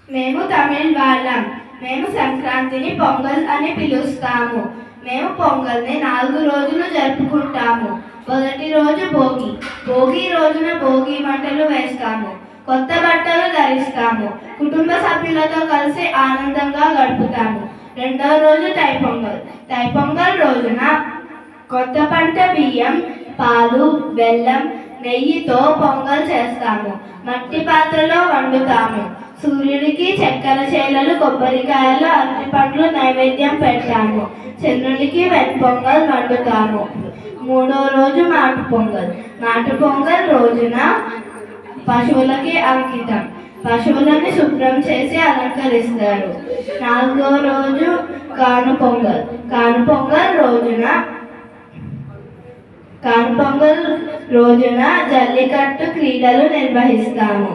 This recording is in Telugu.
మేము తమిళ్ వాళ్ళం. మేము సంక్రాంతిని పొంగల్ అని పిలుస్తాము. మేము పొంగల్ని 4 రోజులు జరుపుకుంటాము. మొదటి రోజు భోగి. భోగి రోజున భోగి మంటలు వేస్తాము. కొత్త బట్టలు ధరిస్తాము. కుటుంబ సభ్యులతో కలిసి ఆనందంగా గడుపుతాము. రెండవ రోజు తైపొంగల్. తైపొంగల్ రోజున కొత్త పంట బియ్యం, పాలు, బెల్లం, నెయ్యితో పొంగల్ చేస్తాము. మట్టి పాత్రలో వండుతాము. సూర్యుడికి చక్కెర చేలలు, కొబ్బరికాయలు, అరటిపండ్లు నైవేద్యం పెడతాము. చంద్రునికి వెణ్పొంగల్ వండుతాము. మూడో రోజు మాటు పొంగల్. మాటు పొంగల్ రోజున పశువులకి అంకితం. పశువులను శుభ్రం చేసి అలంకరిస్తారు. నాలుగో రోజు కానుపొంగల్. కానుపొంగల్ రోజున జల్లికట్టు క్రీడలు నిర్వహిస్తాము.